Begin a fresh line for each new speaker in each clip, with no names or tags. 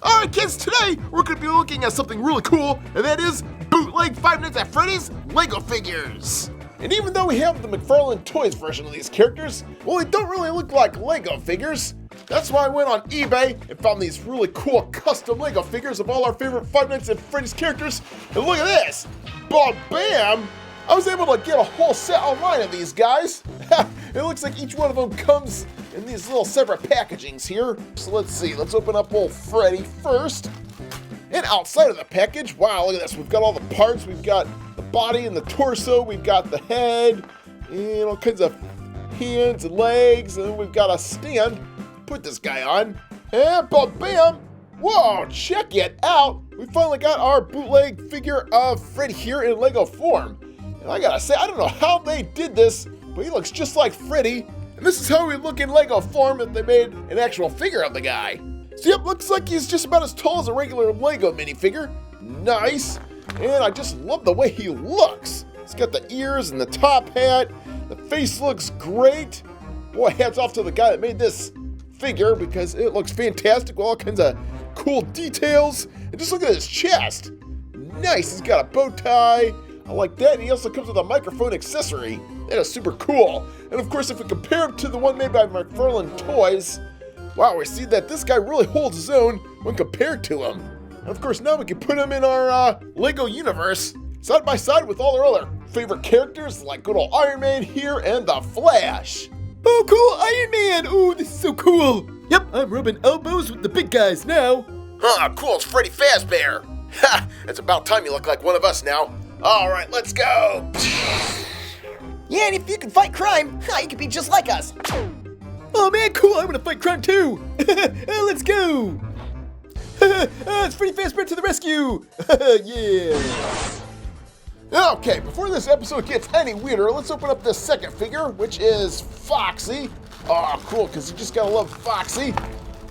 Alright kids, today we're going to be looking at something really cool, and that is Bootleg Five Nights at Freddy's Lego figures. And even though we have the McFarlane Toys version of these characters, well, they don't really look like Lego figures. That's why I went on eBay and found these really cool custom Lego figures of all our favorite Five Nights at Freddy's characters. And look at this! Bam! I was able to get a whole set online of these guys. It looks like each one of them comes in these little separate packagings here. So let's see, let's open up old Freddy first. And outside of the package, wow, look at this. We've got all the parts. We've got the body and the torso. We've got the head and all kinds of hands and legs. And then we've got a stand to put this guy on. And bam! Whoa, check it out. We finally got our bootleg figure of Freddy here in Lego form. And I gotta say, I don't know how they did this, but he looks just like Freddy. And this is how he look in Lego form if they made an actual figure of the guy. So yep, looks like he's just about as tall as a regular Lego minifigure. Nice. And I just love the way he looks. He's got the ears and the top hat. The face looks great. Boy, hats off to the guy that made this figure because it looks fantastic with all kinds of cool details. And just look at his chest. Nice, he's got a bow tie. I like that. And he also comes with a microphone accessory. That is super cool. And of course, if we compare him to the one made by McFarlane Toys, wow, we see that this guy really holds his own when compared to him. And of course, now we can put him in our Lego universe, side by side with all our other favorite characters, like good old Iron Man here and the Flash.
Oh, cool, Iron Man! Oh, this is so cool! Yep, I'm rubbing elbows with the big guys now.
Cool, it's Freddy Fazbear. Ha, it's about time you look like one of us now. All right, let's go.
Yeah, and if you can fight crime, you can be just like us.
Oh man, cool, I want to fight crime too! Let's go! It's Freddy Fazbear to the rescue! Yeah!
Okay, before this episode gets any weirder, let's open up this second figure, which is Foxy. Oh, cool, because you just gotta love Foxy.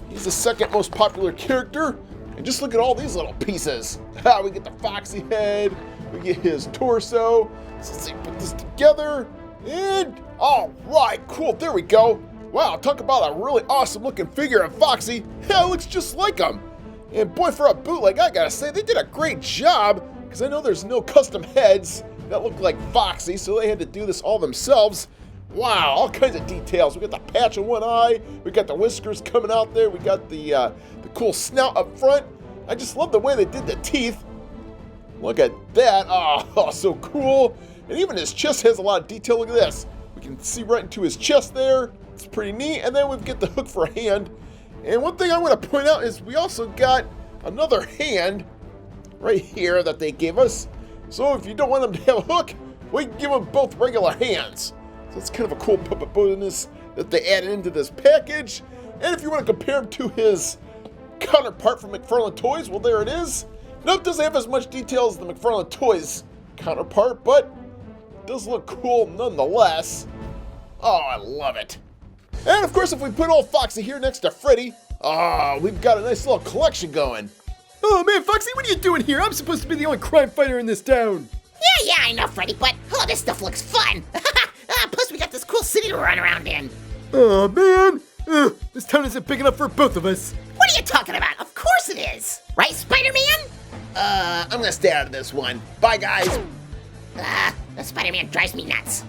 He's the second most popular character. And just look at all these little pieces. We get the Foxy head, we get his torso. So let's see, put this together, and all right, cool, there we go. Wow, talk about a really awesome looking figure of Foxy. Yeah, it looks just like him. And boy, for a bootleg, I gotta say, they did a great job, because I know there's no custom heads that look like Foxy, so they had to do this all themselves. Wow, all kinds of details. We got the patch on one eye, we got the whiskers coming out there, we got the cool snout up front. I just love the way they did the teeth. Look at that, oh, so cool. And even his chest has a lot of detail, look at this. We can see right into his chest there. It's pretty neat, and then we get the hook for a hand. And one thing I want to point out is we also got another hand right here that they gave us. So if you don't want them to have a hook, we can give them both regular hands. So it's kind of a cool puppet bonus that they added into this package. And if you want to compare him to his counterpart from McFarlane Toys, well, there it is. Now, it doesn't have as much detail as the McFarlane Toys counterpart, but it does look cool nonetheless. Oh, I love it. And of course, if we put old Foxy here next to Freddy, we've got a nice little collection going.
Oh man, Foxy, what are you doing here? I'm supposed to be the only crime fighter in this town.
Yeah, I know, Freddy, but this stuff looks fun. Plus, we got this cool city to run around in.
Oh man, this town isn't big enough for both of us.
What are you talking about? Of course it is. Right, Spider-Man?
I'm gonna stay out of this one. Bye, guys.
The Spider-Man drives me nuts.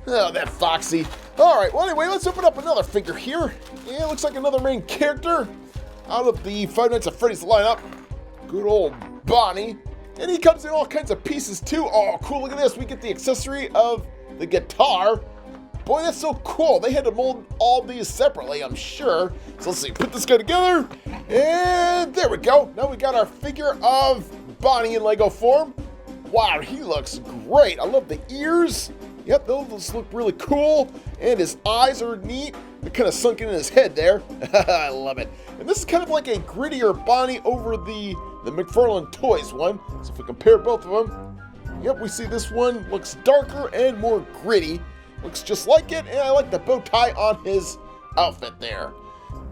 Oh, that Foxy. All right, well, anyway, let's open up another figure here. Yeah, looks like another main character out of the Five Nights at Freddy's lineup. Good old Bonnie. And he comes in all kinds of pieces, too. Oh, cool, look at this. We get the accessory of the guitar. Boy, that's so cool. They had to mold all these separately, I'm sure. So let's see, put this guy together. And there we go. Now we got our figure of Bonnie in Lego form. Wow, he looks great. I love the ears. Yep, those look really cool. And his eyes are neat. They're kind of sunken in his head there. I love it. And this is kind of like a grittier Bonnie over the McFarlane Toys one. So if we compare both of them, yep, we see this one looks darker and more gritty. Looks just like it, and I like the bow tie on his outfit there.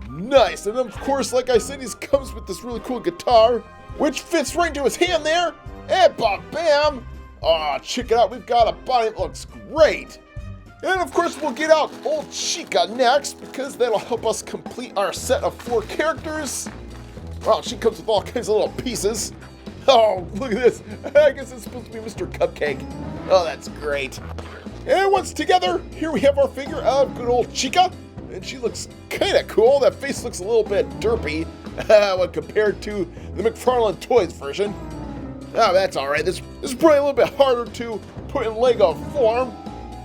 Nice, and then of course, like I said, he comes with this really cool guitar, which fits right into his hand there. And bam! Oh, check it out, we've got a Bonnie that looks great. And of course, we'll get out old Chica next, because that'll help us complete our set of 4 characters. Wow, she comes with all kinds of little pieces. Oh, look at this. I guess it's supposed to be Mr. Cupcake. Oh, that's great. And once together, here we have our figure of good old Chica. And she looks kind of cool. That face looks a little bit derpy when compared to the McFarlane Toys version. Oh, that's all right. This is probably a little bit harder to put in Lego form.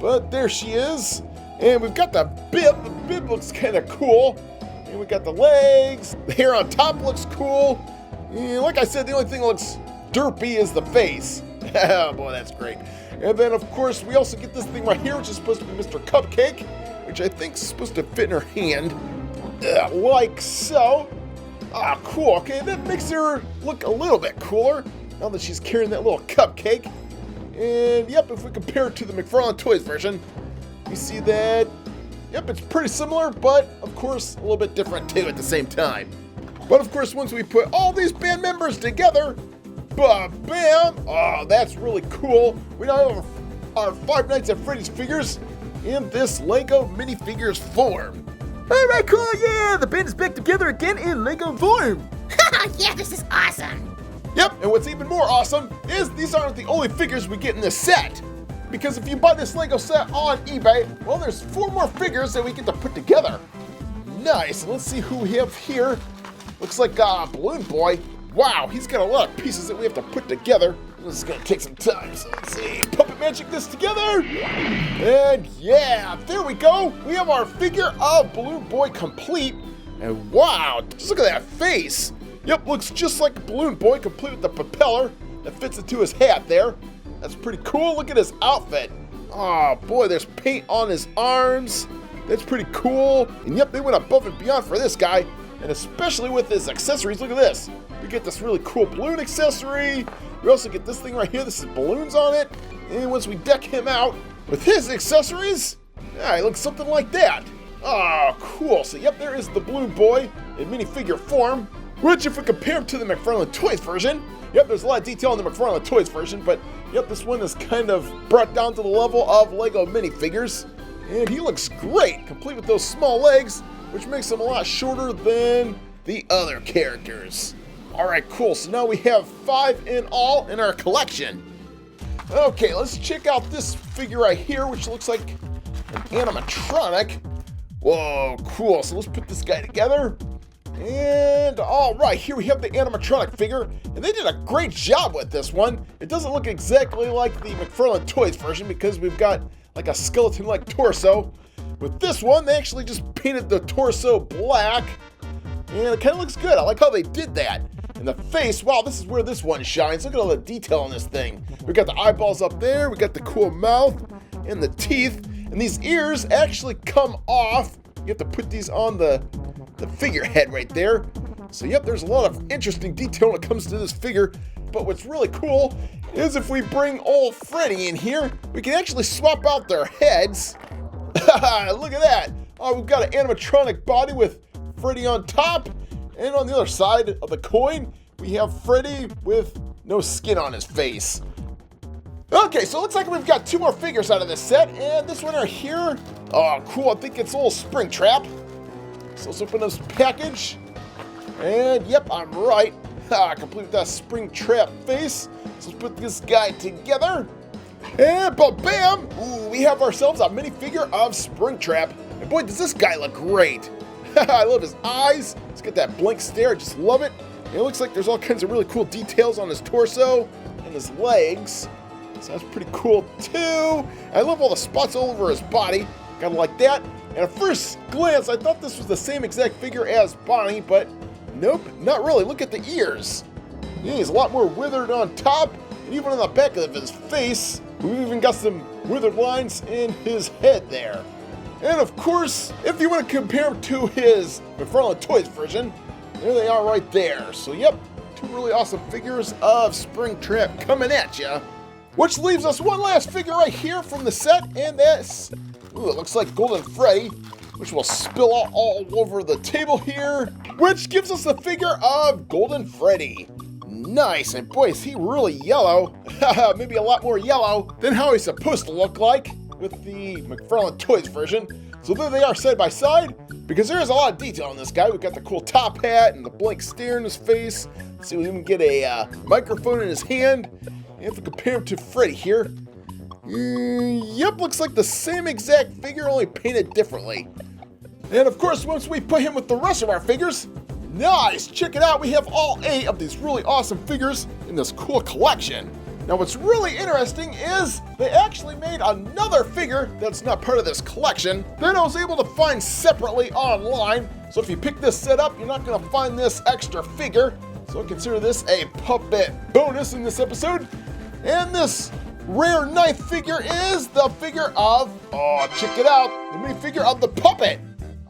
But there she is. And we've got the bib. The bib looks kind of cool. And we got the legs. The hair on top looks cool. And like I said, the only thing that looks derpy is the face. Oh boy, that's great. And then of course we also get this thing right here, which is supposed to be Mr. Cupcake, which I think is supposed to fit in her hand. Like so. Ah, cool. Okay, that makes her look a little bit cooler now that she's carrying that little cupcake. And yep, if we compare it to the McFarlane Toys version, we see that, yep, it's pretty similar, but of course a little bit different too at the same time. But of course, once we put all these band members together, bam! Oh, that's really cool. We now have our Five Nights at Freddy's figures in this Lego minifigures form.
All right, cool, yeah, the band is back together again in Lego form.
Yeah, this is awesome.
Yep, and what's even more awesome is these aren't the only figures we get in this set. Because if you buy this Lego set on eBay, well, there's 4 more figures that we get to put together. Nice, and let's see who we have here. Looks like Blueboy. Wow, he's got a lot of pieces that we have to put together. This is gonna take some time, so let's see. Puppet magic this together. And yeah, there we go. We have our figure of Blueboy complete. And wow, just look at that face. Yep, looks just like Blueboy, complete with the propeller that fits into his hat there. That's pretty cool. Look at his outfit. Oh boy, there's paint on his arms. That's pretty cool. And yep, they went above and beyond for this guy. And especially with his accessories, look at this. We get this really cool balloon accessory. We also get this thing right here. This is balloons on it. And once we deck him out with his accessories, he looks something like that. Oh, cool. So yep, there is the Blueboy in minifigure form, which if we compare him to the McFarlane Toys version, yep, there's a lot of detail in the McFarlane Toys version, but yep, this one is kind of brought down to the level of Lego minifigures. And he looks great, complete with those small legs, which makes him a lot shorter than the other characters. All right, cool. So now we have 5 in all in our collection. Okay, let's check out this figure right here, which looks like an animatronic. Whoa, cool. So let's put this guy together. And all right, here we have the animatronic figure, and they did a great job with this one. It doesn't look exactly like the McFarlane Toys version because we've got like a skeleton-like torso. With this one, they actually just painted the torso black, and it kind of looks good. I like how they did that. And the face, wow, this is where this one shines. Look at all the detail on this thing. We got the eyeballs up there, we got the cool mouth, and the teeth, and these ears actually come off. You have to put these on the figurehead right there. So yep, there's a lot of interesting detail when it comes to this figure. But what's really cool is if we bring old Freddy in here, we can actually swap out their heads. Look at that. Oh, we've got an animatronic body with Freddy on top. And on the other side of the coin, we have Freddy with no skin on his face. Okay, so it looks like we've got 2 more figures out of this set. And this one right here, oh, cool. I think it's a little Springtrap. So let's open this package. And yep, I'm right. Complete with that Springtrap face. So let's put this guy together. And bam! Ooh, we have ourselves a minifigure of Springtrap. And boy, does this guy look great. I love his eyes. He's got that blank stare. I just love it. And it looks like there's all kinds of really cool details on his torso and his legs. So that's pretty cool too. I love all the spots all over his body. Kind of like that. And at first glance, I thought this was the same exact figure as Bonnie, but nope, not really. Look at the ears. Yeah, he's a lot more withered on top, and even on the back of his face, we've even got some withered lines in his head there. And of course, if you want to compare him to his McFarlane Toys version, there they are right there. So yep, 2 really awesome figures of Springtrap coming at ya. Which leaves us one last figure right here from the set, and that's, ooh, it looks like Golden Freddy, which will spill out all over the table here, which gives us the figure of Golden Freddy. Nice, and boy, is he really yellow. Maybe a lot more yellow than how he's supposed to look like with the McFarlane Toys version. So there they are side by side. because there is a lot of detail on this guy. We've got the cool top hat and the blank stare in his face. Let's see, we even get a microphone in his hand. And if we compare him to Freddy here, yep, looks like the same exact figure, only painted differently. And of course, once we put him with the rest of our figures, nice, check it out, we have all 8 of these really awesome figures in this cool collection. Now what's really interesting is they actually made another figure that's not part of this collection that I was able to find separately online. So if you pick this set up, you're not going to find this extra figure. So consider this a puppet bonus in this episode. And this rare knife figure is the figure of, oh, check it out, the minifigure of the puppet.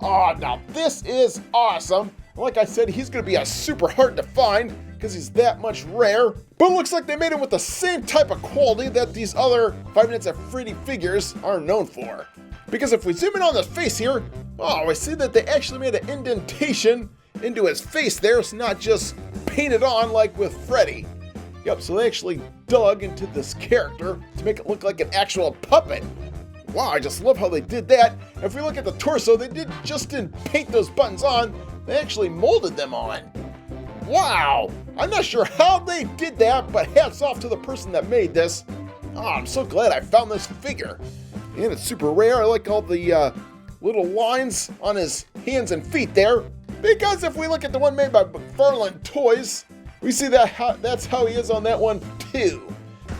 Oh, now this is awesome. Like I said, he's going to be super hard to find because he's that much rare. But it looks like they made him with the same type of quality that these other 5 Nights at Freddy figures are known for. Because if we zoom in on the face here, oh, I see that they actually made an indentation into his face there. It's not just painted on like with Freddy. Yep, so they actually dug into this character to make it look like an actual puppet. Wow, I just love how they did that. If we look at the torso, they didn't paint those buttons on, they actually molded them on. Wow, I'm not sure how they did that, but hats off to the person that made this. Oh, I'm so glad I found this figure. And it's super rare. I like all the little lines on his hands and feet there. Because if we look at the one made by McFarlane Toys, we see that that's how he is on that one too.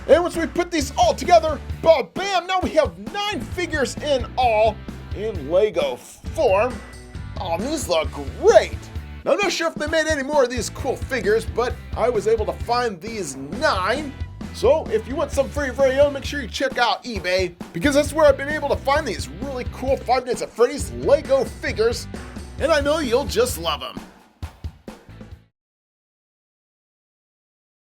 And once we put these all together, bam, now we have 9 figures in all in Lego form. Oh, these look great. Now, I'm not sure if they made any more of these cool figures, but I was able to find these 9. So if you want some for your very own, make sure you check out eBay, because that's where I've been able to find these really cool 5 Nights at Freddy's Lego figures, and I know you'll just love them.